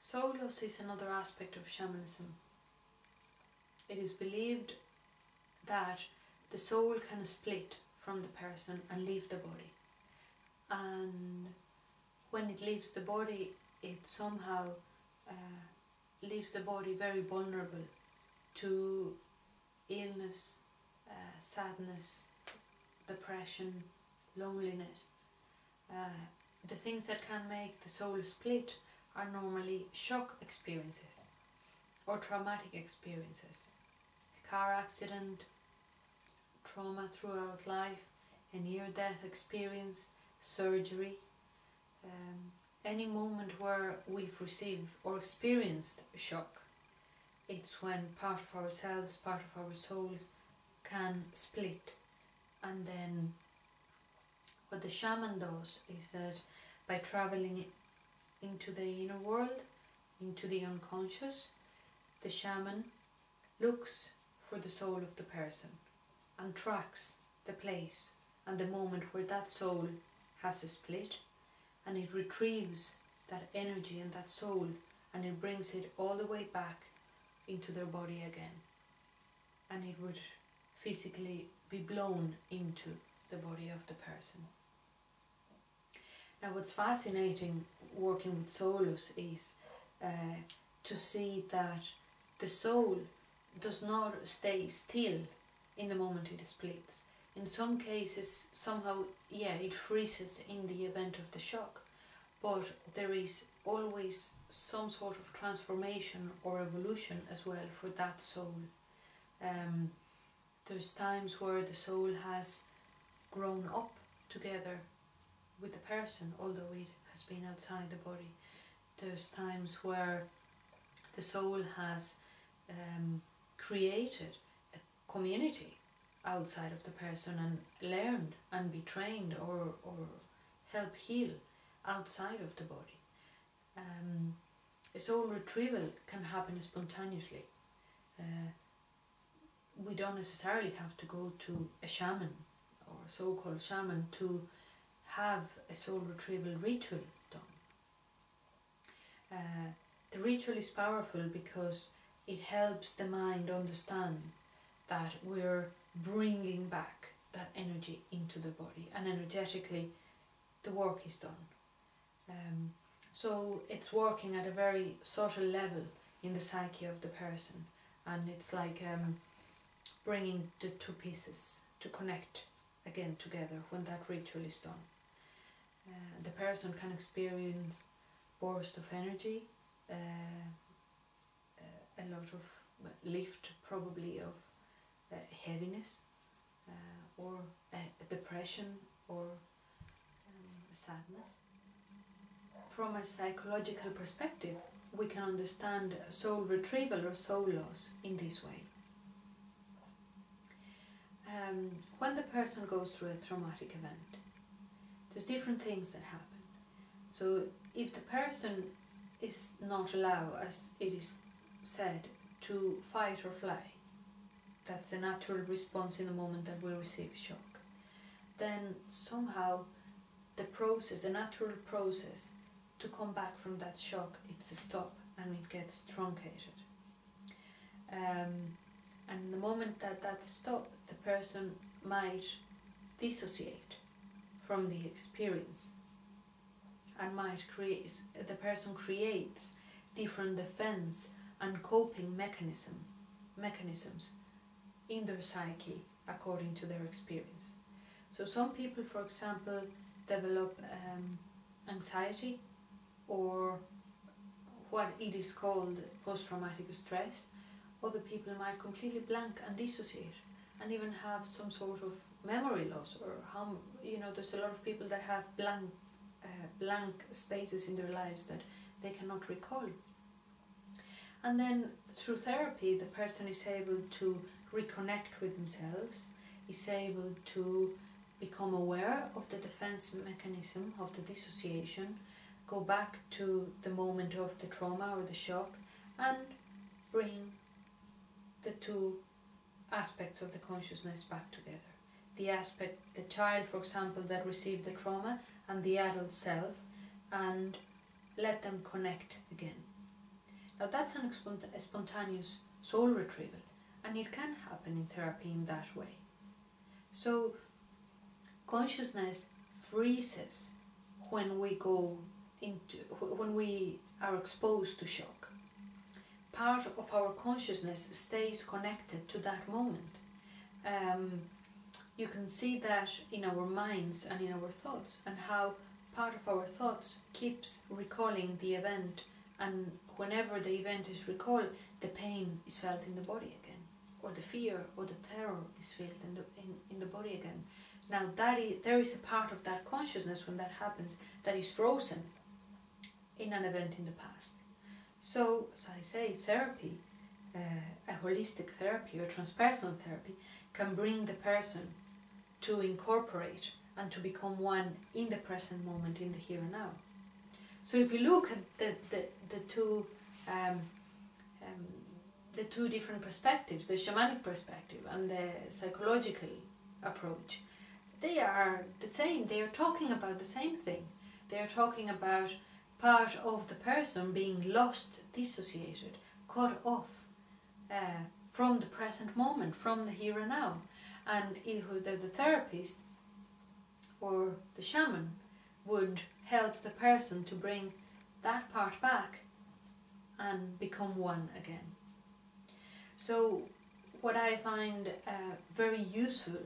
Soul loss is another aspect of shamanism. It is believed that the soul can split from the person and leave the body. And when it leaves the body, it somehow leaves the body very vulnerable to illness, sadness, depression, loneliness. The things that can make the soul split are normally shock experiences or traumatic experiences. A car accident, trauma throughout life, a near-death experience, surgery, any moment where we've received or experienced a shock. It's when part of ourselves, part of our souls can split. And then what the shaman does is that by traveling into the inner world, into the unconscious, the shaman looks for the soul of the person and tracks the place and the moment where that soul has a split, and it retrieves that energy and that soul and it brings it all the way back into their body again, and it would physically be blown into the body of the person. Now, what's fascinating working with soul loss is to see that the soul does not stay still in the moment it splits. In some cases, somehow, it freezes in the event of the shock, but there is always some sort of transformation or evolution as well for that soul. There's times where the soul has grown up together with the person, although it has been outside the body. There's times where the soul has created a community outside of the person and learned and be trained or help heal outside of the body. A soul retrieval can happen spontaneously. We don't necessarily have to go to a shaman or a so-called shaman to have a soul retrieval ritual done. The ritual is powerful because it helps the mind understand that we're bringing back that energy into the body, and energetically the work is done. So it's working at a very subtle level in the psyche of the person, and it's like bringing the two pieces to connect again together when that ritual is done. The person can experience bursts of energy, a lot of lift, probably of heaviness, or depression, or sadness. From a psychological perspective, we can understand soul retrieval or soul loss in this way. When the person goes through a traumatic event, there's different things that happen. So if the person is not allowed, as it is said, to fight or fly, that's a natural response in the moment that we receive shock, then somehow the process, the natural process to come back from that shock, it's a stop and it gets truncated. And the moment that stops, the person might dissociate from the experience and the person creates different defense and coping mechanisms in their psyche according to their experience. So some people, for example, develop anxiety, or what it is called post-traumatic stress. Other people might completely blank and dissociate and even have some sort of memory loss, or there's a lot of people that have blank spaces in their lives that they cannot recall. And then through therapy, the person is able to reconnect with themselves, is able to become aware of the defense mechanism of the dissociation, go back to the moment of the trauma or the shock, and bring the two aspects of the consciousness back together. The child, for example, that received the trauma, and the adult self, and let them connect again. Now that's a spontaneous soul retrieval, and it can happen in therapy in that way. So consciousness freezes when we are exposed to shock. Part of our consciousness stays connected to that moment. You can see that in our minds and in our thoughts, and how part of our thoughts keeps recalling the event, and whenever the event is recalled, the pain is felt in the body again, or the fear or the terror is felt in the body again. Now there is a part of that consciousness when that happens that is frozen in an event in the past. So, as I say, therapy, a holistic therapy or transpersonal therapy, can bring the person to incorporate and to become one in the present moment, in the here and now. So if you look at the two different perspectives, the shamanic perspective and the psychological approach, they are the same. They are talking about the same thing. They are talking about part of the person being lost, dissociated, cut off from the present moment, from the here and now. And either the therapist or the shaman would help the person to bring that part back and become one again. So what I find very useful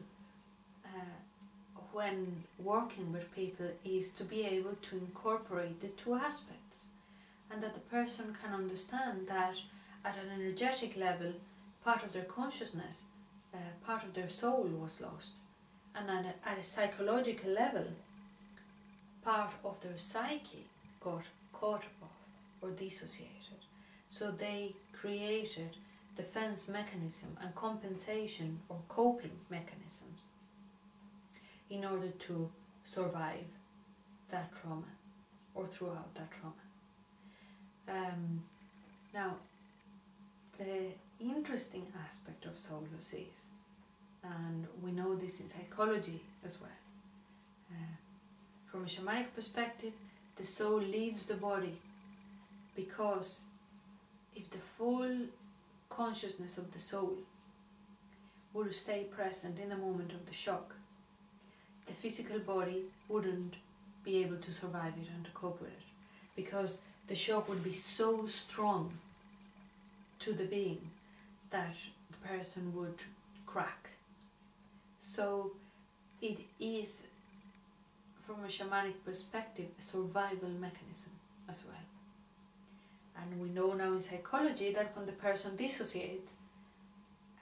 when working with people is to be able to incorporate the two aspects, and that the person can understand that at an energetic level, part of their consciousness, part of their soul was lost, and at a psychological level, part of their psyche got caught off or dissociated. So they created defense mechanism and compensation or coping mechanisms in order to survive that trauma or throughout that trauma. Now, the interesting aspect of soul loss is, and we know this in psychology as well, from a shamanic perspective, the soul leaves the body because if the full consciousness of the soul would stay present in the moment of the shock, the physical body wouldn't be able to survive it and to cope with it, because the shock would be so strong to the being that the person would crack. So it is, from a shamanic perspective, a survival mechanism as well. And we know now in psychology that when the person dissociates,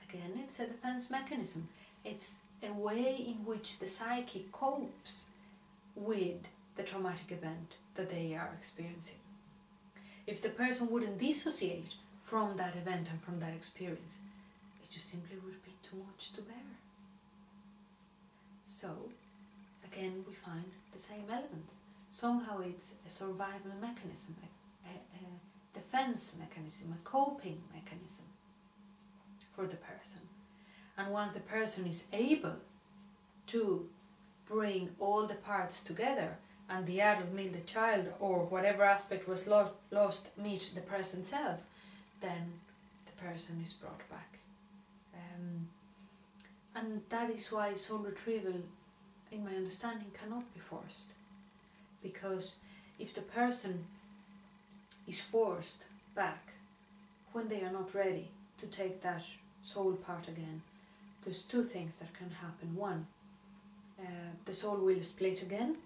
again, it's a defense mechanism. It's a way in which the psyche copes with the traumatic event that they are experiencing. If the person wouldn't dissociate from that event and from that experience, it just simply would be too much to bear. So, again, we find the same elements. Somehow it's a survival mechanism, a defense mechanism, a coping mechanism for the person. And once the person is able to bring all the parts together, and the adult meet the child, or whatever aspect was lost meet the present self, then the person is brought back. And that is why soul retrieval, in my understanding, cannot be forced. Because if the person is forced back when they are not ready to take that soul part again, there's two things that can happen. One, the soul will split again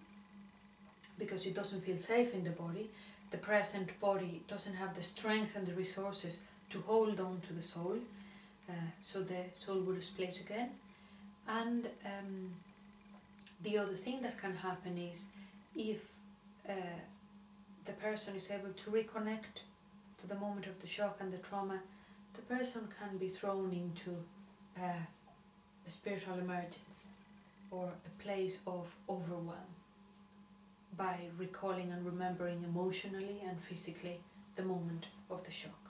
because it doesn't feel safe in the body. The present body doesn't have the strength and the resources to hold on to the soul, so the soul will split again. And the other thing that can happen is if the person is able to reconnect to the moment of the shock and the trauma, the person can be thrown into a spiritual emergence or a place of overwhelm by recalling and remembering emotionally and physically the moment of the shock.